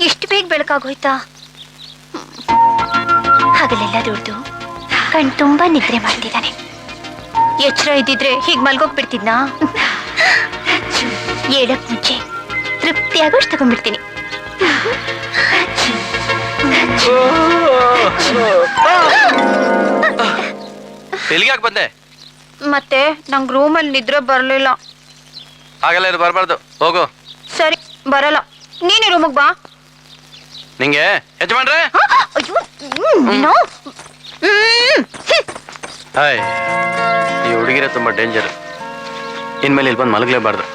ಇಷ್ಟು ಬೇಗ ಬೆಳಕಾಗೋಯ್ತಾ? ಹಗಲೆಲ್ಲ ದುಡ್ದು ಕಣ್ ತುಂಬಾ ನಿದ್ರೆ ಮಾಡ್ತಿದ್ದಾನೆ. ಎಚ್ಚರ ಇದ್ದಿದ್ರೆ ಹೀಗೆ ಮಲ್ಗೋಗ್ಬಿಡ್ತಿದ್ನಾ? ಹೇಳಕ್ ಮುಂಚೆ ತೃಪ್ತಿಯಾಗೋಷ್ಟು ತಗೊಂಡ್ಬಿಡ್ತೀನಿ. ಎಲ್ಲಿಗೆ ಯಾಕೆ ಬಂದೆ? ಮತ್ತೆ ನಂಗೆ ರೂಮಲ್ಲಿ ನಿದ್ರೆ ಬರಲಿಲ್ಲ. ಹಾಗೆಲ್ಲ ಇದು ಬರಬಾರ್ದು, ಹೋಗು. ಸರಿ, ಬರಲ್ಲ. ನೀನೇ ರೂಮಿಗೆ ಬಾ. ನಿಂಗೆ ಯಜಮಾನ್ರೆ? ಹಾಯ್, ಈ ಹುಡುಗಿರೇ ತುಂಬಾ ಡೇಂಜರ್. ಇನ್ಮೇಲೆ ಇಲ್ಲಿ ಬಂದು ಮಲಗಲೇಬಾರ್ದು.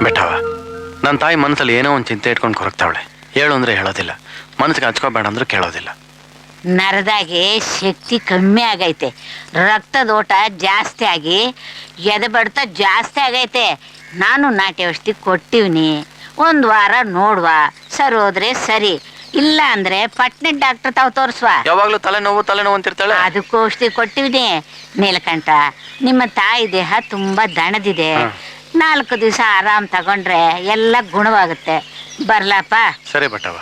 ಬೆಟ್ಟವ, ನನ್ನ ತಾಯಿ ಮನಸ್ಸಲ್ಲಿ ಏನೋ ಒಂದು ಚಿಂತೆ ಇಟ್ಕೊಂಡು ಕೊರಗ್ತಾವಳೆ. ಹೇಳು ಅಂದ್ರೆ ಹೇಳೋದಿಲ್ಲ, ಮನಸ್ಸಿಗೆ ಹಚ್ಕೋಬೇಡ ಅಂದ್ರೂ ಕೇಳೋದಿಲ್ಲ. ನರದಾಗೆ ಶಕ್ತಿ ಕಮ್ಮಿ ಆಗೈತೆ, ರಕ್ತದೋಟ ಜಾಸ್ತಿ ಆಗಿ ಎದೆ ಬಡ್ತ ಜಾಸ್ತಿ ಆಗೈತೆ. ನಾನು ನಾಟಿ ಔಷಧಿ ಕೊಟ್ಟಿವ್ನಿ, 1 ವಾರ ನೋಡುವ, ಸರಿ ಹೋದ್ರೆ ಸರಿ, ಇಲ್ಲ ಅಂದ್ರೆ ಪಟ್ನೆ ಡಾಕ್ಟರ್ ತಾವು ತೋರಿಸುವ. ಯಾವಾಗ್ಲೂ ತಲೆನೋವು ಅಂತಿರ್ತಾಳೆ. ಅದಕ್ಕೂ ಔಷಧಿ ಕೊಟ್ಟಿವ್ನಿ. ನೀಲಕಂಠ, ನಿಮ್ಮ ತಾಯಿ ದೇಹ ತುಂಬಾ ದಣದಿದೆ, 4 ದಿವಸ ಆರಾಮ್ ತಗೊಂಡ್ರೆ ಎಲ್ಲ ಗುಣವಾಗುತ್ತೆ. ಬರ್ಲಪ್ಪ? ಸರಿ ಬೆಟ್ಟವ.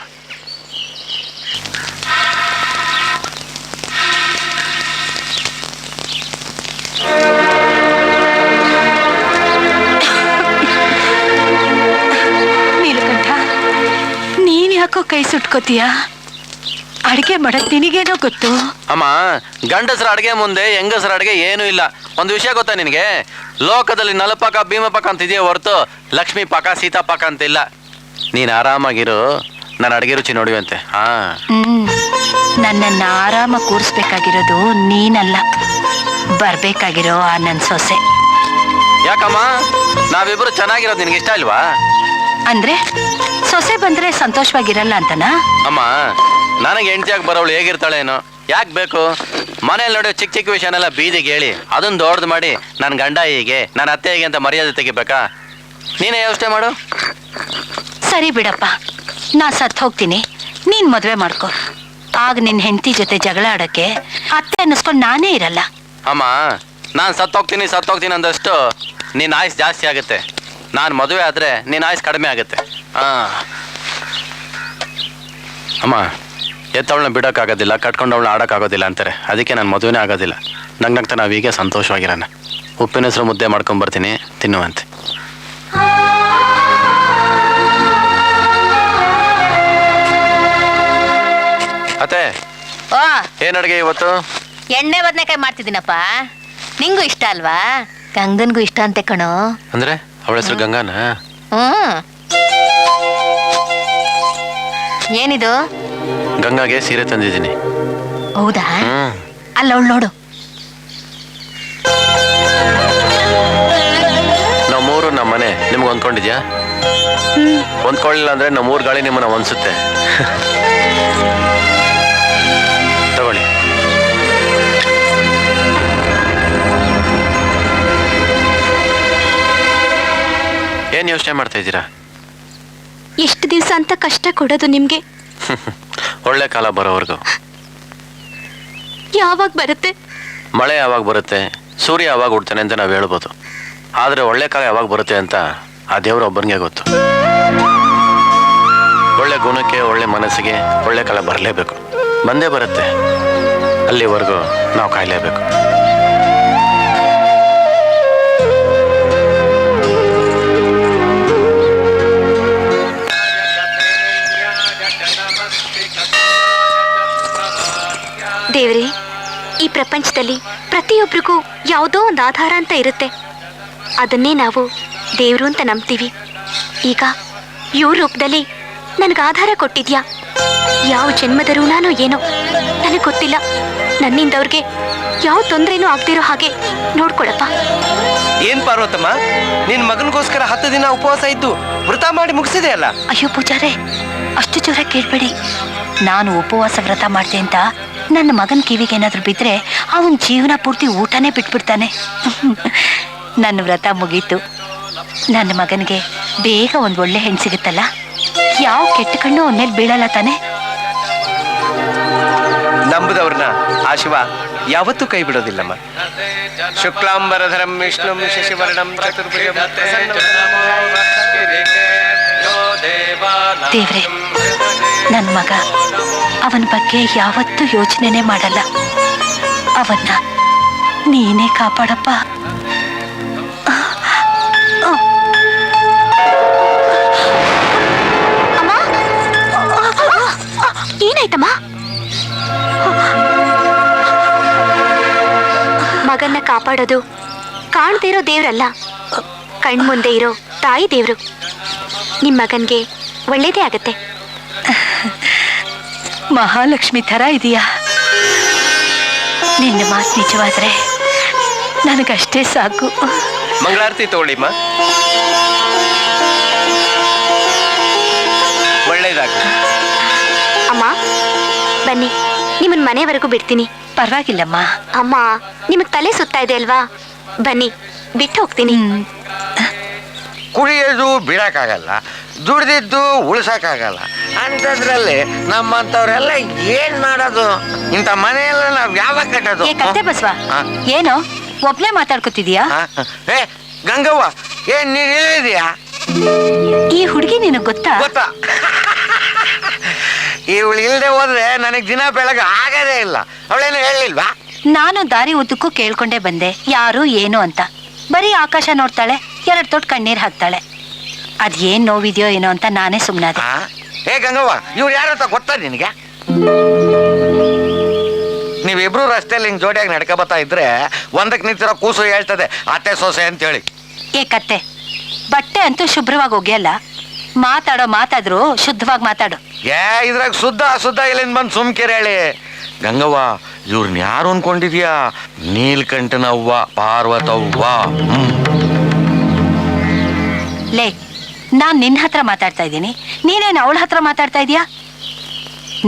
ನೀಲಕಂಠ, ನೀನ್ ಯಾಕೋ ಕೈ ಸುಟ್ಕೋತೀಯ? ಅಡಿಗೆ ಮಾಡಕ್ ನಿನಗೇನೋ ಗೊತ್ತು? ಅಮ್ಮ, ಗಂಡಸರ ಅಡಿಗೆ ಮುಂದೆ ಹೆಂಗಸರ ಅಡಿಗೆ ಏನೂ ಇಲ್ಲ. ಒಂದು ವಿಷಯ ಗೊತ್ತಾ ನಿನಗೆ? ಲೋಕದಲ್ಲಿ ನಲಪಾಕ ಭೀಮಪಾಕ ಅಂತ ಇದೆಯೇ ಹೊರತು ಲಕ್ಷ್ಮೀ ಪಾಕ ಸೀತಾಪಾಕ ಅಂತ ಇಲ್ಲ. ನೀನ್ ಆರಾಮಾಗಿರು, ನಾನು ಅಡಿಗೆ ರುಚಿ ನೋಡುವಂತೆ. ನನ್ನನ್ನ ಆರಾಮ ಕೂರಿಸ್ಬೇಕಾಗಿರೋದು ನೀನಲ್ಲ, ಬರ್ಬೇಕಾಗಿರೋ ಆ ನನ್ ಸೊಸೆ. ಯಾಕಮ್ಮ, ನಾವಿಬ್ರು ಚೆನ್ನಾಗಿರೋದು ನಿನ್ಗೆ ಇಷ್ಟ ಇಲ್ವಾ? ಅಂದ್ರೆ ಸೊಸೆ ಬಂದ್ರೆ ಸಂತೋಷವಾಗಿರಲ್ಲ ಅಂತನಾ? ಅಮ್ಮ, ನನಗೆ ಹೆಂಡತಿಯಾಗಿ ಬರೋವಳು ಹೇಗಿರ್ತಾಳೇನೋ, ಯಾಕೆ ಬೇಕು? ಮನೇಲಿ ನೋಡೋ ಚಿಕ್ಕ ಚಿಕ್ಕ ವಿಷಯನೆಲ್ಲ ಬೀದಿಗೆ ಹೇಳಿ ಅದನ್ನ ದೊಡ್ಡದು ಮಾಡಿ ನನ್ನ ಗಂಡ ಹೀಗೆ, ನನ್ನ ಅತ್ತೆ ಹೇಗೆ ಅಂತ ಮರ್ಯಾದೆ ತೆಗಿಬೇಕಾ? ನೀನೇ ಯೋಚನೆ ಮಾಡು. ಸರಿ ಬಿಡಪ್ಪ, ನಾ ಸತ್ ಹೋಗ್ತೀನಿ, ನೀನ್ ಮದ್ವೆ ಮಾಡ್ಕೊ. ಆಗ ನಿನ್ ಹೆಂಡತಿ ಜೊತೆ ಜಗಳ ಆಡಕ್ಕೆ ಅತ್ತೆ ಅನ್ನಿಸ್ಕೊಂಡು ನಾನೇ ಇರಲ್ಲ. ಅಮ್ಮ, ನಾನು ಸತ್ತೋಗ್ತೀನಿ ಅಂದಷ್ಟು ನಿನ್ನ ಆಯುಸ್ ಜಾಸ್ತಿ ಆಗುತ್ತೆ. ನಾನು ಮದುವೆ ಆದ್ರೆ ನಿನ್ನ ಆಯುಸ್ ಕಡಿಮೆ ಆಗುತ್ತೆ. ಅಮ್ಮ, ಎತ್ತವಳನ್ನ ಬಿಡೋಕ್ಕಾಗೋದಿಲ್ಲ, ಕಟ್ಕೊಂಡವಳನ್ನ ಆಡೋಕ್ಕಾಗೋದಿಲ್ಲ ಅಂತಾರೆ. ಅದಕ್ಕೆ ನಾನು ಮದುವೆನೇ ಆಗೋದಿಲ್ಲ. ನಂಗಂತ ನಾವು ಹೀಗೆ ಸಂತೋಷವಾಗಿರೋಣ. ಉಪ್ಪಿನ ಹೆಸರು ಮುದ್ದೆ ಮಾಡ್ಕೊಂಬರ್ತೀನಿ, ತಿನ್ನುವಂತೆ. ಅತ್ತೆ, ಏನ್ ಅಡುಗೆ ಇವತ್ತು? ಎಣ್ಣೆ ಬದನೆಕಾಯಿ ಮಾಡ್ತಿದ್ದೀನಪ್ಪ. ನಿಂಗೂ ಇಷ್ಟ ಅಲ್ವಾ? ಗಂಗನ್ಗೂ ಇಷ್ಟ ಅಂತೆ ಕಣೋ. ಅಂದ್ರೆ ಅವಳ ಹೆಸರು ಗಂಗಾನ? ಏನಿದು? ಗಂಗಾಗೆ ಸೀರೆ ತಂದಿದ್ದೀನಿ. ಹೌದಾ? ಅಲ್ಲವಳು ನೋಡು. ನಮ್ಮೂರು ನಮ್ಮನೆ ನಿಮ್ಗೆ ಹೊಂದ್ಕೊಂಡಿದ್ಯಾ? ಹೊಂದ್ಕೊಳ್ಳಿಲ್ಲ ಅಂದ್ರೆ ನಮ್ಮೂರ್ ಗಾಳಿ ನಿಮ್ಮನ್ನ ಹೊಂದ್ಸುತ್ತೆ. ತಗೊಳ್ಳಿ. ಏನ್ ಯೋಚನೆ ಮಾಡ್ತಾ ಇದ್ದೀರಾ? ಎಷ್ಟು ದಿವಸ ಅಂತ ಕಷ್ಟ ಕೊಡೋದು ನಿಮ್ಗೆ? ಒಳ್ಳೆ ಕಾಲ ಬರೋವರೆಗೂ. ಯಾವಾಗ ಬರುತ್ತೆ? ಮಳೆ ಯಾವಾಗ ಬರುತ್ತೆ, ಸೂರ್ಯ ಯಾವಾಗ ಹುಡ್ತಾನೆ ಅಂತ ನಾವು ಹೇಳ್ಬೋದು. ಆದ್ರೆ ಒಳ್ಳೆ ಕಾಲ ಯಾವಾಗ ಬರುತ್ತೆ ಅಂತ ಆ ದೇವ್ರ ಒಬ್ಬನಿಗೆ ಗೊತ್ತು. ಒಳ್ಳೆ ಗುಣಕ್ಕೆ, ಒಳ್ಳೆ ಮನಸ್ಸಿಗೆ ಒಳ್ಳೆ ಕಾಲ ಬರಲೇಬೇಕು. ಬಂದೇ ಬರುತ್ತೆ. ಅಲ್ಲಿವರೆಗೂ ನಾವು ಕಾಯಲೇಬೇಕು. ದೇವ್ರಿ, ಈ ಪ್ರಪಂಚದಲ್ಲಿ ಪ್ರತಿಯೊಬ್ಬರಿಗೂ ಯಾವುದೋ ಒಂದು ಆಧಾರ ಅಂತ ಇರುತ್ತೆ. ಅದನ್ನೇ ನಾವು ದೇವರು ಅಂತ ನಂಬ್ತೀವಿ. ಈಗ ಇವ್ರ ರೂಪದಲ್ಲಿ ನನಗೆ ಆಧಾರ ಕೊಟ್ಟಿದ್ಯಾ. ಯಾವ ಜನ್ಮದ ಋಣನೋ ಏನೋ ನನಗೆ ಗೊತ್ತಿಲ್ಲ. ನನ್ನಿಂದ ಅವ್ರಿಗೆ ಯಾವ ತೊಂದರೆನೂ ಆಗ್ದಿರೋ ಹಾಗೆ ನೋಡ್ಕೊಳಪ್ಪ. ಏನ್ ಪಾರ್ವತಮ್ಮ, ನಿನ್ ಮಗನಿಗೋಸ್ಕರ 10 ದಿನ ಉಪವಾಸ ಇದ್ದು ವ್ರತ ಮಾಡಿ ಮುಗಿಸಿದೆ ಅಲ್ಲ? ಅಯ್ಯೋ ಪೂಜಾರೆ, ಅಷ್ಟು ಜೋರ ಕೇಳ್ಬೇಡಿ. ನಾನು ಉಪವಾಸ ವ್ರತ ಮಾಡ್ದೆ ಅಂತ ನನ್ನ ಮಗನ ಕಿವಿಗೆ ಏನಾದ್ರೂ ಬಿದ್ರೆ ಅವನ ಜೀವನ ಪೂರ್ತಿ ಊಟನೇ ಬಿಟ್ಬಿಡ್ತಾನೆ. ನನ್ನ ವ್ರತ ಮುಗೀತು. ನನ್ನ ಮಗನಿಗೆ ಬೇಗ ಒಂದು ಒಳ್ಳೆ ಹೆಣ್ಣು ಸಿಗುತ್ತಲ್ಲ, ಯಾವ ಕೆಟ್ಟ ಕಣ್ಣು ಅವನ ಮೇಲೆ ಬೀಳಲ್ಲ ತಾನೆ. ನಂಬುದವ್ರನ್ನ ಆ ಶಿವ ಯಾವತ್ತೂ ಕೈ ಬಿಡೋದಿಲ್ಲಮ್ಮ. ಶುಕ್ಲಾಂಬರಧರಂ ವಿಷ್ಣುಂ ಶಶಿವರ್ಣಂ ಚತುರ್ಭುಜಂ ದೇವ್ರೆ, ನನ್ನ ಮಗ ಅವನ ಬಗ್ಗೆ ಯಾವತ್ತೂ ಯೋಚನೆನೇ ಮಾಡಲ್ಲ. ಅವನ್ನ ನೀನೇ ಕಾಪಾಡಪ್ಪ. ಅಮ್ಮ, ಏನಾಯ್ತಮ್ಮ? ಮಗನ್ನ ಕಾಪಾಡೋದು ಕಾಣದೇ ಇರೋ ದೇವ್ರಲ್ಲ, ಕಣ್ಮುಂದೆ ಇರೋ ತಾಯಿ ದೇವ್ರು. ನಿಮ್ ಮಗನ್ಗೆ ಒಳ್ಳೇದೇ ಆಗತ್ತೆ. ಮಹಾಲಕ್ಷ್ಮಿ ಥರ ಇದೆಯಾ? ನಿನ್ನ ಮಾತು ನಿಜವಾದ್ರೆ ನನಗಷ್ಟೇ ಸಾಕು. ಮಂಗಳಾರತಿ ತಗೊಳ್ಳಿಮ್ಮ. ಒಳ್ಳೇದಾಗ್ಲಿ. ಅಮ್ಮ ಬನ್ನಿ, ನಿಮ್ಮನ್ ಮನೆವರೆಗೂ ಬಿಡ್ತೀನಿ. ಪರವಾಗಿಲ್ಲಮ್ಮ. ಅಮ್ಮ, ನಿಮಗ್ ತಲೆ ಸುತ್ತಾ ಇದೆ ಅಲ್ವಾ? ಬನ್ನಿ, ಬಿಟ್ಟು ಹೋಗ್ತೀನಿ. ಕುಡಿಯೋದು ಬಿಡಕ್ಕಾಗಲ್ಲ, ದುಡ್ದಿದ್ದು ಉಳ್ಸಕ್ಕಾಗಲ್ಲ. ಅಂಥದ್ರಲ್ಲಿ ನಮ್ಮಂಥವ್ರೆಲ್ಲ ಏನ್ ಮಾಡೋದು? ಇಂಥ ಮನೆಯೆಲ್ಲ ನಾವ್ ಯಾವಾಗ ಕಟ್ಟೋದು? ಏ ಕತ್ತೆ ಬಸ್ವ, ಏನೋ ಒಬ್ನೇ ಮಾತಾಡ್ಕೊತಿದ್ಯಾ? ಏ ಗಂಗವ್ವ, ಏನ್ ನೀನ್ ಹೇಳಿದ್ಯಾ? ಈ ಹುಡುಗಿ ನಿನಗ್ ಗೊತ್ತಾ? ಗೊತ್ತಾ? ಇವಳು ಇಲ್ದೆ ಹೋದ್ರೆ ನನಗ್ ದಿನ ಬೆಳಗ್ಗೆ ಆಗದೇ ಇಲ್ಲ. ಅವಳೇನು ಹೇಳಿಲ್ವಾ? ನಾನು ದಾರಿ ಉದ್ದಕ್ಕೂ ಕೇಳ್ಕೊಂಡೇ ಬಂದೆ, ಯಾರು ಏನು ಅಂತ. ಬರೀ ಆಕಾಶ ನೋಡ್ತಾಳೆ, 2 ತೊಟ್ಟು ಕಣ್ಣೀರ್ ಹಾಕ್ತಾಳೆ. ಅದೇನ್ ನೋವಿದ್ಯೋ ಏನೋ ಅಂತ ನಾನೇ ಸುಮ್ನಾದೆ. ಏ ಗಂಗವ್ವ, ಇವ್ರು ಯಾರು ಅಂತ ಗೊತ್ತಾ ನಿನಗೆ? ನೀವಿಬ್ರು ರಸ್ತೆಯಲ್ಲಿ ಹಿಂಗ್ ಜೋಡಿಯಾಗಿ ನಡ್ಕ ಬರ್ತಾ ಇದ್ರೆ ಒಂದಕ್ಕೆ ನಿಂತಿರೋ ಕೂಸು ಹೇಳ್ತದೆ ಅತ್ತೆ ಸೊಸೆ ಅಂತ ಹೇಳಿ. ಏ ಕತ್ತೆ, ಬಟ್ಟೆ ಅಂತೂ ಶುಭ್ರವಾಗಿ ಒಗೆಯಲ್ಲ, ಮಾತಾಡೋ ಮಾತಾದ್ರು ಶುದ್ಧವಾಗಿ ಮಾತಾಡು. ಏ ಇದ್ರಾಗ ಶುದ್ಧ ಇಲ್ಲಿಂದ ಬಂದು ಸುಮ್ಕಿರ ಹೇಳಿ. ಗಂಗವ್ವ, ಇವ್ರನ್ನ ಯಾರು ಅನ್ಕೊಂಡಿದ್ಯಾ? ನೀಲ್ಕಂಠನವ್ವ, ಪಾರ್ವತವ್ವ. ಲೇ, ನಾನ್ ನಿನ್ನ ಹತ್ರ ಮಾತಾಡ್ತಾ ಇದ್ದೀನಿ, ನೀನೇನು ಅವಳ ಹತ್ರ ಮಾತಾಡ್ತಾ ಇದೀಯಾ?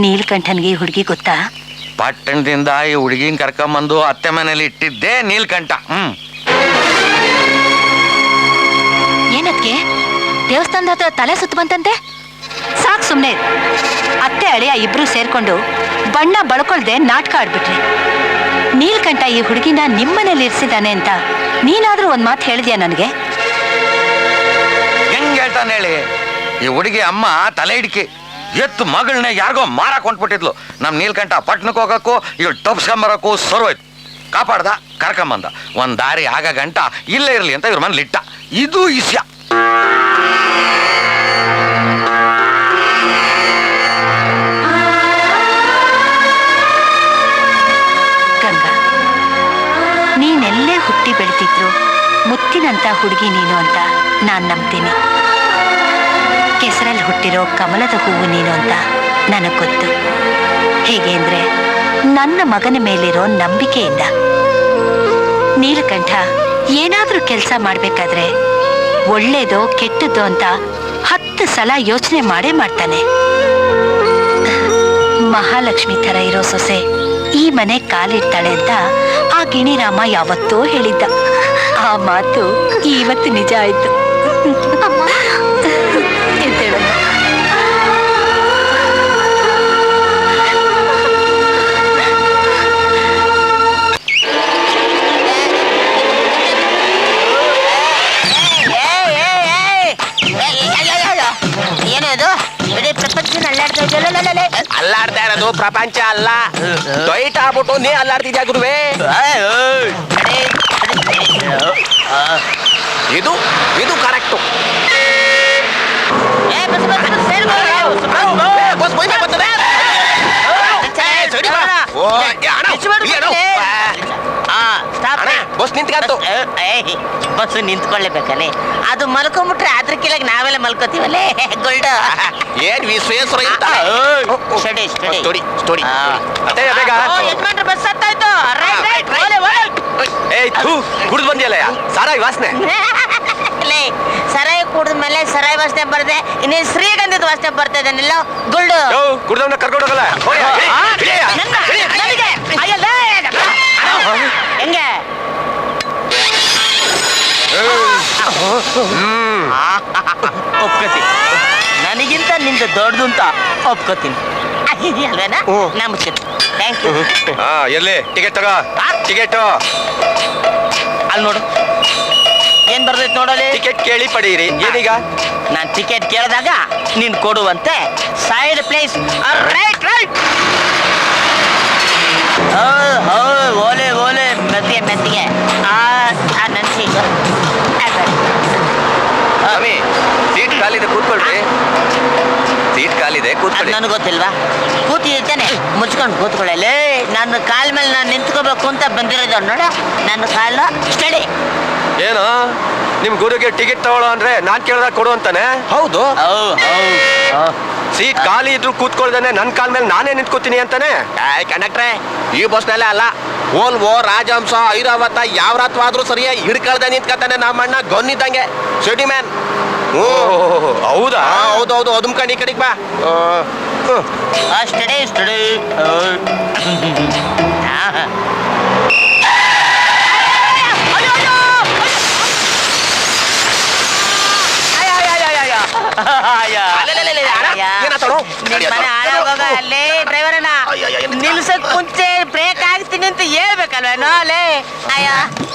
ನೀಲ್ಕಂಠನ್ಗೆ ಈ ಹುಡುಗಿ ಗೊತ್ತಾ? ಪಟ್ಟಣದಿಂದ ಈ ಹುಡುಗಿನ ಕರ್ಕೊಂಬಂದು ಅತ್ತೆ ಮನೇಲಿ ಇಟ್ಟಿದ್ದೆ ನೀಲ್ಕಂಠ. ಏನಕ್ಕೆ ದೇವಸ್ಥಾನದ ಹತ್ರ ತಲೆ ಸುತ್ತ ಬಂತಂತೆ? ಸಾಕ್ ಸುಮ್ನೆ. ಅತ್ತೆ ಅಳಿಯ ಇಬ್ರು ಸೇರ್ಕೊಂಡು ಬಣ್ಣ ಬಳ್ಕೊಳ್ದೆ ನಾಟಕ ಆಡ್ಬಿಟ್ರಿ. ನೀಲ್ಕಂಠ ಈ ಹುಡುಗಿನ ನಿಮ್ಮನೇಲಿ ಇರ್ಸಿದಾನೆ ಅಂತ ನೀನಾದ್ರೂ ಒಂದ್ ಮಾತು ಹೇಳಿದ್ಯಾ ನನಗೆ? ಹೆಂಗ್ ಹೇಳ್ತಾನೆ ಹೇಳಿ? ಈ ಹುಡುಗಿ ಅಮ್ಮ ತಲೆ ಹಿಡ್ಕಿ ಎತ್ತು ಮಗಳನ್ನ ಯಾರಿಗೋ ಮಾರಕ್ ಹೊಂಟ್ಬಿಟ್ಟಿದ್ಲು. ನಮ್ ನೀಲ್ಕಂಠ ಪಟ್ನಕ್ಕೆ ಹೋಗಕ್ಕೂ ಇವಳು ತಪ್ಸ್ಕೊಂಬರಕ್ಕೂ ಸರೋಯ್ತು. ಕಾಪಾಡ್ದ, ಕರ್ಕೊಂಬಂದ. ಒಂದ್ ದಾರಿ ಆಗ ಗಂಟ ಇಲ್ಲೇ ಇರ್ಲಿ ಅಂತ ಇವ್ರ ಮನೇಲಿ ಇಟ್ಟ. ಇದು ಇಸ್ಯ. ಗಂಗಾ, ನೀನೆಲ್ಲೇ ಹುಟ್ಟಿ ಬೆಳೆದಿದ್ರು ಮುತ್ತಿನಂತ ಹುಡುಗಿ ನೀನು ಅಂತ ನಾನ್ ನಂಬ್ತೀನಿ. ಕೆಸರಲ್ಲಿ ಹುಟ್ಟಿರೋ ಕಮಲದ ಹೂವು ನೀನು ಅಂತ ನನಗ್ ಗೊತ್ತು. ಹೇಗೆ ಅಂದ್ರೆ ನನ್ನ ಮಗನ ಮೇಲಿರೋ ನಂಬಿಕೆಯಿಂದ. ನೀಲಕಂಠ ಏನಾದ್ರೂ ಕೆಲಸ ಮಾಡ್ಬೇಕಾದ್ರೆ ಒಳ್ಳೇದೋ ಕೆಟ್ಟದ್ದೋ ಅಂತ 10 ಸಲ ಯೋಚನೆ ಮಾಡೇ ಮಾಡ್ತಾನೆ. ಮಹಾಲಕ್ಷ್ಮಿ ಥರ ಇರೋ ಸೊಸೆ ಈ ಮನೆ ಕಾಲಿಡ್ತಾಳೆ ಅಂತ ಆ ಗಿಣಿರಾಮ ಯಾವತ್ತೋ ಹೇಳಿದ್ದ. ಆ ಮಾತು ಇವತ್ತು ನಿಜ ಆಯ್ತು. ಎದ್ದೇಳಮ್ಮ. ಏನದು ಇಡೀ ಪ್ರಪಂಚನ ಅಲ್ಲಾಡ್ತಾ ಇರೋದು ಪ್ರಪಂಚ ಅಲ್ಲ, ಟೊಯ್ಟ್ ಆಗ್ಬಿಟ್ಟು ನೀ ಅಲ್ಲಾಡ್ತಿದ್ಯಾ ಗುರುವೇ. ಇದು ಇದು ಕರೆಕ್ಟು. ಬಸ್ ನಿಂತ್ಕಂತು. ಬಸ್ಸು ನಿಂತ್ಕೊಳ್ಳೇಬೇಕಲ್ಲೇ, ಅದು ಮಲ್ಕೊಂಡ್ಬಿಟ್ರೆ ಅದ್ರ ಕೆಳಗೆ ನಾವೆಲ್ಲ ಮಲ್ಕೋತೀವಲ್ಲೇ ಗೋಲ್ಡು. ಏನ್ ವಿಶ್ವೇಶ್ವರ ಇಂತ ಸ್ಟಡಿ ಸ್ಟಡಿ. ಸ್ಟೋರಿ ಸ್ಟೋರಿ ಅತ್ತೆ ಬೇಗ. ಯಜಮಾನ್ರೆ ಬಸ್ ಹತ್ತಾಯ್ತು. ರೈಟ್ ರೈಟ್ ಓಲೆ ಓಲೆ. ಏಯ್ ಥೂ, ಕುಡಿದು ಬಂದಿಯಲ್ಲ ಸಾರಾಗಿ ವಾಸನೆ. ಲೇ, ಸರಾಯಿ ಕುಡಿದ್ಮೇಲೆ ಸರಾಯಿ ವಾಸನೆ ಬರ್ತದೆ, ಇನ್ನೇನು ಶ್ರೀಗಂಧದ ವಾಸನೆ ಬರ್ತದೇನಿಲ್ಲ ಗೋಲ್ಡು. ಕುಡ್ದವನ್ನ ಕರ್ಕೊಂಡು ಹೋಗಲ್ಲ. ನನಗೆ ಅಯ್ಯಲ್ಲ ಹೆಂಗೆ ಒಪ್ಕೋತೀನಿ, ನನಗಿಂತ ನಿಂದು ದೊಡ್ಡದು ಅಂತ ಒಪ್ಕೋತೀನಿ ಅಲ್ವೇನಾ? ನಮಸ್ಕಾರ, ಥ್ಯಾಂಕ್ ಯು. ಎಲ್ಲಿ ಟಿಕೆಟ್ ತಗೋ. ಟಿಕೆಟ್ ಅಲ್ಲಿ ನೋಡು, ಏನ್ ಬರ್ತೈತೆ ನೋಡಲಿ. ಟಿಕೆಟ್ ಕೇಳಿ ಪಡೀರಿ. ಏನೀಗ ನಾನು ಟಿಕೆಟ್ ಕೇಳಿದಾಗ ನೀನ್ ಕೊಡುವಂತೆ ಸೈಡ್ ಪ್ಲೇಸ್. Right right. ಓಲೆ ಓಲೆ ಮೆತ್ತಿಗೆ ಮೆತ್ತಿಗೆ ನನ್ನ ಸೀಟ್. ಸ್ವಾಮಿ, ಸೀಟ್ ಖಾಲಿದೆ, ಕೂತ್ಕೊಳ್ರಿ. ಸೀಟ್ ಖಾಲಿದೆ, ಕೂತ್ಕೊಳ್ಳಿ. ನನಗೆ ಗೊತ್ತಿಲ್ವಾ? ಕೂತಿದ್ದಾನೆ, ಮುಚ್ಕೊಂಡು ಕೂತ್ಕೊಳ್ಳಲೇ. ನನ್ನ ಕಾಲ ಮೇಲೆ ನಾನು ನಿಂತ್ಕೋಬೇಕು ಅಂತ ಬಂದಿರೋದು ನೋಡ. ನನ್ನ ಕಾಲ ಸ್ಟಡಿ. ಏನು ನಿಮ್ ಗುರುಗೆ ಟಿಕೆಟ್ ತಗೊಳ್ಳೋ ಅಂದ್ರೆ ನಾನ್ ಕೇಳ್ದಾಗ ಕೊಡು ಅಂತಾನೆ? ಹೌದು. ಸೀಟ್ ಖಾಲಿ ಇದ್ರು ಕೂತ್ಕೊಳ್ದಾನೆ ನನ್ ಕಾಲ್ ಮೇಲೆ ನಾನೇ ನಿಂತ್ಕೋತೀನಿ ಅಂತಾನೆ? ಕಂಡಕ್ಟ್ರೆ, ಈ ಬಸ್ನಲ್ಲೇ ಅಲ್ಲ, ಓಲ್ವೋ, ರಾಜಹಂಸ, ಐರಾವತ ಯಾವ ರಥವಾದ್ರೂ ಸರಿಯೇ ಹಿಡ್ಕಳ್ದೆ ನಿಂತ್ಕತಾನೆ ನಮ್ಮಣ್ಣ ಗೊನ್ನಿದ್ದಂಗೆ. City man. ಹೌದಾ? ಹೌದೌದು. ಅದುಮ್ಕಂಡು ಈ ಕಡೆಗೆ ಬಾ. Study study. ಅಲ್ಲೇ ಡ್ರೈವರಣ್ಣ, ನಿಲ್ಸಕ್ ಮುಂಚೆ ಬ್ರೇಕ್ ಆಗ್ತೀನಿ ಅಂತ ಹೇಳ್ಬೇಕಲ್ವೇನೋ? ಅಲ್ಲೇ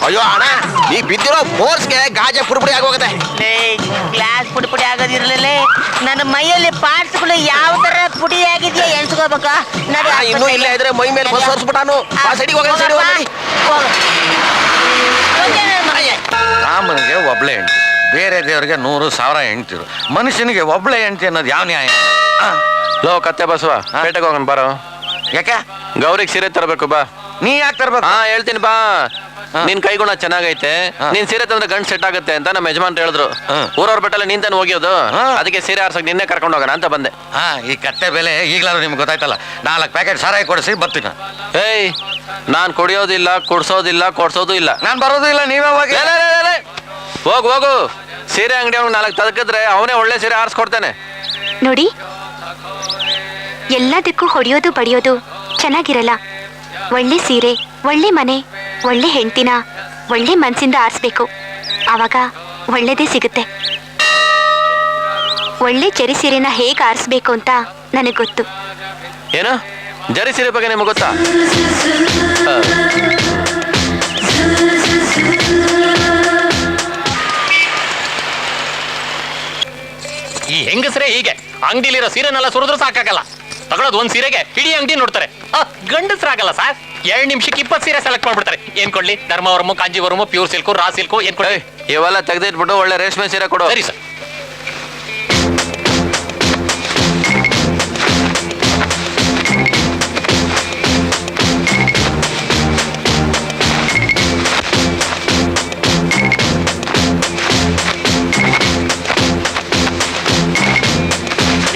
ಅಯ್ಯೋ ಅಣ್ಣ, ನೀ ಬಿದ್ದಿರೋ ಫೋರ್ಸ್ಗೆ ಗಾಜೆ ಪುಡಿಪುಡಿ ಆಗೋಗುತ್ತೆ. ಗ್ಲಾಸ್ ಪುಡಿ ಪುಡಿ ಆಗೋದಿರ್ಲಿಲ್ಲ. ನನ್ನ ಮೈಯಲ್ಲಿ ಪಾರ್ಟ್ಸ್ಗಳು ಯಾವ ತರ ಪುಡಿ ಆಗಿದೆಯಾ ಎಣ್ಸ್ಕೋಬೇಕಾ? ಇನ್ನೂ ಇಲ್ಲೇ ಇದ್ರೆ ಮೈ ಮೇಲೆ ಬಸ್ ಹೊರಿಸ್ಬಿಟ್ಟಾನು. ರಾಮನಿಗೆ ಒಬ್ಳೆ ಹೆಂಡತಿ, ಬೇರೆ ದೇವರಿಗೆ 100,000 ಹೆಂಡ್ತಿರು. ಮನುಷ್ಯನಿಗೆ ಒಬ್ಳೆ ಹೆಂಡತಿ ಅನ್ನೋದು ಯಾವ ನ್ಯಾಯ? ಲೋ ಕತ್ತೆ ಬಸವ, ಪೇಟೆಗೆ ಹೋಗೋಣ ಬಾರೋ. ಯಾಕೆ? ಗೌರಿಗೆ ಸೀರೆ ತರಬೇಕು ಬಾ. ನೀ ಯಾಕೆ ತರ್ಬೇಕು? ಹೇಳ್ತೀನಿ ಬಾ. ನಿನ್ ಕೈಗುಣ ಚೆನ್ನಾಗೈತೆ, ನೀನ್ ಸೀರೆ ತಂದ್ರೆ ಗಂಡ್ ಸೆಟ್ ಆಗುತ್ತೆ ಅಂತ ನಮ್ಮ ಯಜಮಾನ್ರು ಹೇಳಿದ್ರು. ಊರವ್ರ ಬೆಟ್ಟಲ್ಲಿ ನೀನ್ ತಾನು ಹೋಗ್ಯೋದು, ಅದಕ್ಕೆ ಸೀರೆ ಆರ್ಸಕ್ ನಿನ್ನೆ ಕರ್ಕೊಂಡು ಹೋಗೋಣ ಅಂತ ಬಂದೆ. ಈ ಕತ್ತೆ ಬೆಲೆ ಈಗ್ಲಾದ್ರು ನಿಮ್ಗೆ ಗೊತ್ತಾಯ್ತಲ್ಲ. 4 ಪ್ಯಾಕೆಟ್ ಸಾರಾಯಿ ಕೊಡಿಸಿ ಬರ್ತೀನಿ. ಏಯ್, ನಾನ್ ಕುಡಿಯೋದಿಲ್ಲ, ಕುಡ್ಸೋದಿಲ್ಲ, ಕೊಡ್ಸೋದು ಇಲ್ಲ. ನಾನು ಬರೋದು ಇಲ್ಲ, ನೀವೇ ಹೋಗಿ. ಹೋಗು ಹೋಗು, ಸೀರೆ ಅಂಗಡಿ ಅವ್ನು 4 ತದಕಿದ್ರೆ ಅವನೇ ಒಳ್ಳೆ ಸೀರೆ ಆರಿಸ್ಕೊಡ್ತಾನೆ. ನೋಡಿ, ಎಲ್ಲದಕ್ಕೂ ಹೊಡೆಯೋದು ಬಡಿಯೋದು ಚೆನ್ನಾಗಿರಲ್ಲ. ಒಳ್ಳೆ ಸೀರೆ, ಒಳ್ಳೆ ಮನೆ, ಒಳ್ಳೆ ಹೆಂಡ್ತಿನ ಒಳ್ಳೆ ಮನ್ಸಿಂದ ಆರಿಸ್ಬೇಕು. ಆವಾಗ ಒಳ್ಳೇದೇ ಸಿಗುತ್ತೆ. ಒಳ್ಳೆ ಜರಿ ಸೀರೆನ ಹೇಗೆ ಆರಿಸ್ಬೇಕು ಅಂತ ನನಗೆ ಗೊತ್ತು. ಏನು ಜರಿ ಸೀರೆ ಬಗ್ಗೆ ನಿಮಗೆ ಗೊತ್ತಾ? ಈ ಹೆಂಗಸರೇ ಹೀಗೆ ಅಂಗಡಿಲಿರೋ ಸೀರೆನೆಲ್ಲ ಸುರಿದ್ರು ಸಾಕಾಗಲ್ಲ. ತಗೊಳ್ಳೋದು ಒಂದ್ ಸೀರೆಗೆ ಇಡೀ ಅಂಗಡಿ ನೋಡ್ತಾರೆ. ಗಂಡಸ್ರಾಗಲ್ಲ ಸರ್, 2 ನಿಮಿಷಕ್ಕೆ 20 ಸೀರೆ ಸೆಲೆಕ್ಟ್ ಮಾಡ್ಬಿಡ್ತಾರೆ. ಏನ್ ಕೊಡ್ಲಿ? ಧರ್ಮವರಮು, ಕಾಂಜೀವರಮು, ಪ್ಯೂರ್ ಸಿಲ್ಕು, ರಾ ಸಿಲ್ಕು, ಏನ್ ಕೊಡ್ಲಿ? ಇವೆಲ್ಲ ತೆಗೆದಿಟ್ಬಿಟ್ಟು ಒಳ್ಳೆ ರೇಷ್ಮೆ ಸೀರೆ ಕೊಡು. ಸರಿ ಸರ್.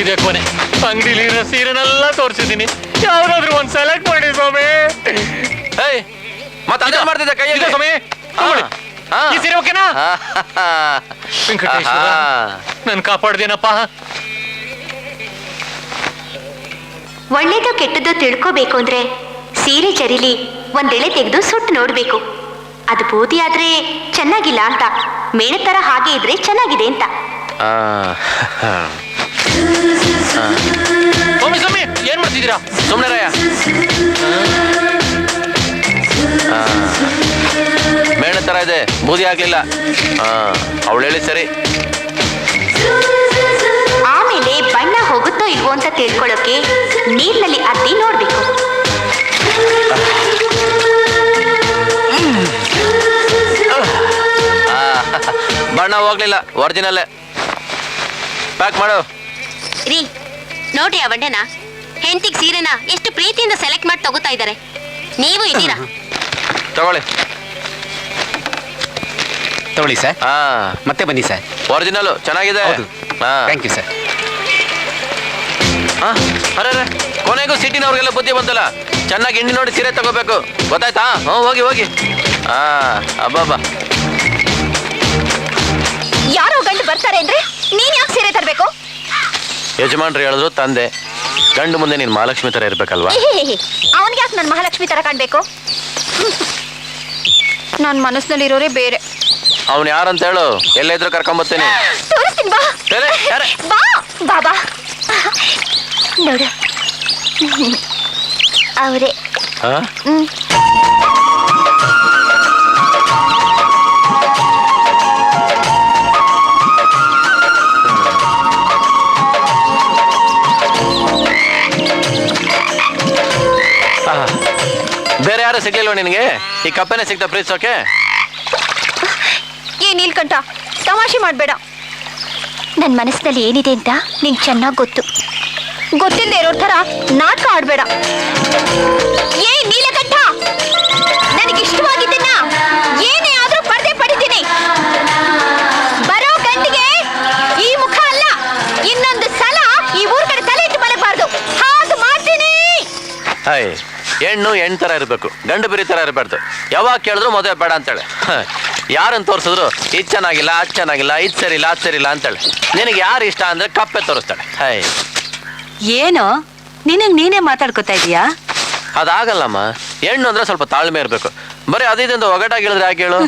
ಇದೇ ಕೊನೆ. ಅಂಗಡಿಲಿರೋ ಸೀರೆನೆಲ್ಲ ತೋರಿಸಿದ್ದೀನಿ, ಯಾವ್ದಾದ್ರು ಒಂದ್ ಸೆಲೆಕ್ಟ್ ಮಾಡಿ ಸ್ವಾಮಿ. ಏಯ್, ಮತ್ತೆ ಅದೇ ಮಾಡ್ತಿದ್ದೆ ಕೈ ಇದೆ ಸ್ವಾಮಿ, ತಗೊಳ್ಳಿ. ಈ ಸೀರೆ ಓಕೆನಾ? ವೆಂಕಟೇಶ್ವರ, ನನ್ ಕಾಪಾಡ್ದೇನಪ್ಪ. ಒಳ್ಳೇದು ಕೆಟ್ಟದ್ದು ತಿಳ್ಕೋಬೇಕು ಅಂದ್ರೆ ಸೀರೆ ಜರಿಲಿ ಒಂದೆಳೆ ತೆಗೆದು ಸುಟ್ಟು ನೋಡ್ಬೇಕು. ಅದು ಬೂದಿ ಆದ್ರೆ ಚೆನ್ನಾಗಿಲ್ಲ ಅಂತ, ಮೇಣ ತರ ಹಾಗೆ ಇದ್ರೆ ಚೆನ್ನಾಗಿದೆ ಅಂತ. ಸ್ವಾಮಿ ಸ್ವಾಮಿ, ಏನ್ ಮಾಡ್ತಿದ್ದೀರಾ? ಸುಮ್ನೆ ರಾಯ. ಮೇಣ ತರ ಇದೆ, ಬೂದಿ ಆಗ್ಲಿಲ್ಲ. ಅವಳು ಹೇಳಿ ಸರಿ. ಆಮೇಲೆ ಬಣ್ಣ ಹೋಗುತ್ತೋ ಇಲ್ವೋ ಅಂತ ತಿಳ್ಕೊಳ್ಳೋಕೆ ನೀರಿನಲ್ಲಿ ಅದ್ದಿ ನೋಡ್ಬೇಕು. ಬಣ್ಣ ಹೋಗ್ಲಿಲ್ಲ, ಒರಿಜಿನಲ್ಲೇ. ಪ್ಯಾಕ್ ಮಾಡು. ರೀ ನೋಡಿ, ಆ ಬಣ್ಣನ ಹೆಂಡತಿಗೆ ಸೀರೆನ ಎಷ್ಟು ಪ್ರೀತಿಯಿಂದ ಸೆಲೆಕ್ಟ್ ಮಾಡಿ ತಗೋತಾ ಇದ್ದಾರೆ. ನೀವು ಇದ್ದೀರಾ? ತಗೊಳ್ಳಿ. ತಗೊಳ್ಳಿ ಸರ್. ಹಾ ಮತ್ತೆ ಬನ್ನಿ ಸರ್. ಒರಿಜಿನಲ್ ಚೆನ್ನಾಗಿದೆ. ಹೌದು. ಹಾ ಥ್ಯಾಂಕ್ ಯು ಸರ್. ಹಾ ಅರೆ ಕೊನೆಗೂ ಸಿಟಿನವ್ರಿಗೆಲ್ಲ ಬುದ್ಧಿ ಬಂತಲ್ಲ. ಚೆನ್ನಾಗಿ ಎಣ್ಣೆ ನೋಡಿ ಸೀರೆ ತಗೋಬೇಕು, ಗೊತ್ತಾಯ್ತಾ? ಹ್ಞೂ ಹೋಗಿ ಹೋಗಿ. ಹಾ ಅಬ್ಬಬ್ಬಾ. ಯಾರೋ ಗಂಡು ಬರ್ತಾರೆ ಅಂದ್ರೆ ನೀನ್ ಯಾಕೆ ಸೀರೆ ತರಬೇಕು? ಯಜಮಾನ್ರು ಹೇಳಿದ್ರು ತಂದೆ. ಗಂಡು ಮುಂದೆ ನೀನು ಮಹಾಲಕ್ಷ್ಮಿ ಥರ ಇರ್ಬೇಕಲ್ವಾ? ಅವನ್ಗೆ ಯಾಕೆ ನನ್ನ ಮಹಾಲಕ್ಷ್ಮಿ ತರ ಕಾಣ್ಬೇಕು? ನನ್ನ ಮನಸ್ಸಿನಲ್ಲಿರೋರೇ ಬೇರೆ. ಅವ್ನು ಯಾರಂತ ಹೇಳು, ಎಲ್ಲೇ ಇದ್ರು ಕರ್ಕೊಂಬರ್ತೀನಿ. ತೋರಿಸ್ತೀನಿ ಬಾ. ಯಾರೇ? ಬಾ ಬಾಬಾ ನೋಡು, ಅವರೇ. ಹಾ ಬೇರೆ ಯಾರು ಸಿಗ್ಲಿಲ್ವ ನಿನಗೆ? ಈ ಕಪ್ಪೆನೆ ಸಿಗ್ತಾ ಪ್ರೀತಿಸೋಕೆ? ಏ ನೀಲ್ಕಂಠ, ತಮಾಷೆ ಮಾಡಬೇಡ. ನನ್ನ ಮನಸ್ಸಿನಲ್ಲಿ ಏನಿದೆ ಅಂತ ನಿಂಗೆ ಚೆನ್ನಾಗಿ ಗೊತ್ತು. ಗೊತ್ತಿಲ್ಲದೆ ಇರೋ ಥರ ನಾಟಕ ಆಡಬೇಡ. ಏ ನೀಲಕಂಠ, ನನಗಿಷ್ಟವಾಗಿದ್ದನ್ನ ಏನೇ ಆದ್ರೂ ಪಡೆದೇ ಪಡಿತೀನಿ. ಬರೋ ಗಂಡಿಗೆ ಈ ಮುಖ ಅಲ್ಲ, ಇನ್ನೊಂದು ಸಲ ಈ ಊರ್ ಕಡೆ ತಲೆ ಇಟ್ಟು ಮಲಗಬಾರ್ದು. ಹಾಗೆ ಮಾಡ್ತೀನಿ. ಹಾಯ್, ಹೆಣ್ಣು ಹೆಣ್ಣು ಥರ ಇರಬೇಕು, ಗಂಡು ಬಿರಿ ಥರ ಇರಬಾರ್ದು. ಯಾವಾಗ ಕೇಳಿದ್ರು ಮದುವೆ ಬೇಡ ಅಂತೇಳೆ. ಯಾರನ್ನು ತೋರಿಸಿದ್ರು ಇದು ಚೆನ್ನಾಗಿಲ್ಲ, ಅದು ಚೆನ್ನಾಗಿಲ್ಲ, ಇದು ಸರಿಲ್ಲ, ಅದು ಸರಿಲ್ಲ ಅಂತೇಳೆ. ನಿನಗೆ ಯಾರು ಇಷ್ಟ ಅಂದರೆ ಕಪ್ಪೆ ತೋರಿಸ್ತಾಳೆ. ಹಾಯ್, ಏನೋ ನಿನಗ್ ನೀನೇ ಮಾತಾಡ್ಕೊತಾ ಇದೀಯಾ? ಅದಾಗಲ್ಲಮ್ಮ. ಹೆಣ್ಣು ಅಂದರೆ ಸ್ವಲ್ಪ ತಾಳ್ಮೆ ಇರಬೇಕು. ಬರೀ ಅದಿದಿಂದ ಒಗಟಾಗಿ ಹೇಳಿದ್ರೆ ಯಾಕೆ ಹೇಳು?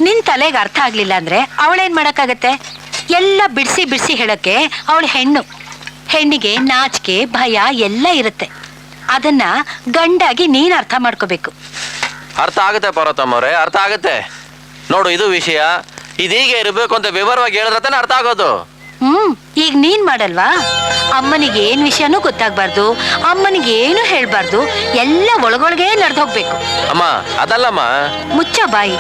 ನಿನ್ ತಲೆಗೆ ಅರ್ಥ ಆಗ್ಲಿಲ್ಲ ಅಂದ್ರೆ ಅವಳೇನ್ ಮಾಡಕ್ಕಾಗತ್ತೆ? ಎಲ್ಲ ಬಿಡಿಸಿ ಬಿಡಿಸಿ ಹೇಳಕ್ಕೆ ಅವಳು ಹೆಣ್ಣು. ಹೆಣ್ಣಿಗೆ ನಾಚಿಕೆ ಭಯ ಎಲ್ಲ ಇರುತ್ತೆ. ಅದನ್ನ ಗಂಡಾಗಿ ನೀನ್ ಅರ್ಥ ಮಾಡ್ಕೋಬೇಕು. ಅರ್ಥ ಆಗುತ್ತೆ ಪಾರ್ವತಮ್ಮವ್ರೆ, ಅರ್ಥ ಆಗುತ್ತೆ. ನೋಡು, ಇದು ವಿಷಯ ಇದೀಗೆ ಇರಬೇಕು ಅಂತ ವಿವರವಾಗಿ ಹೇಳಿದ್ರೆ ತಾನೇ ಅರ್ಥ ಆಗೋದು. ಈಗ ನೀನ್ ಮಾಡಲ್ವಾ? ಅಮ್ಮನಿಗೆ ಏನ್ ವಿಷಯನೂ ಗೊತ್ತಾಗ್ಬಾರ್ದು, ಅಮ್ಮನಿಗೆ ಏನು ಹೇಳ್ಬಾರ್ದು, ಎಲ್ಲ ಒಳಗೊಳಗೆ ನಡೆದೋಗ್ಬೇಕು. ಅಮ್ಮ ಅದಲ್ಲಮ್ಮ. ಮುಚ್ಚ ಬಾಯಿ.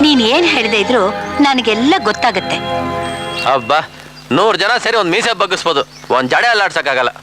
ನೀನ್ ಏನ್ ಹೇಳ್ದೆ ಇದ್ರು ನನಗೆಲ್ಲ ಗೊತ್ತಾಗತ್ತೆ. ಹಬ್ಬ, 100 ಜನ ಸೇರಿ ಒಂದು ಮೀಸೆ ಬಗ್ಗಿಸ್ಬೋದು, ಒಂದು ಜಡೆ ಅಲ್ಲಾಡ್ಸಕ್ಕಾಗಲ್ಲ.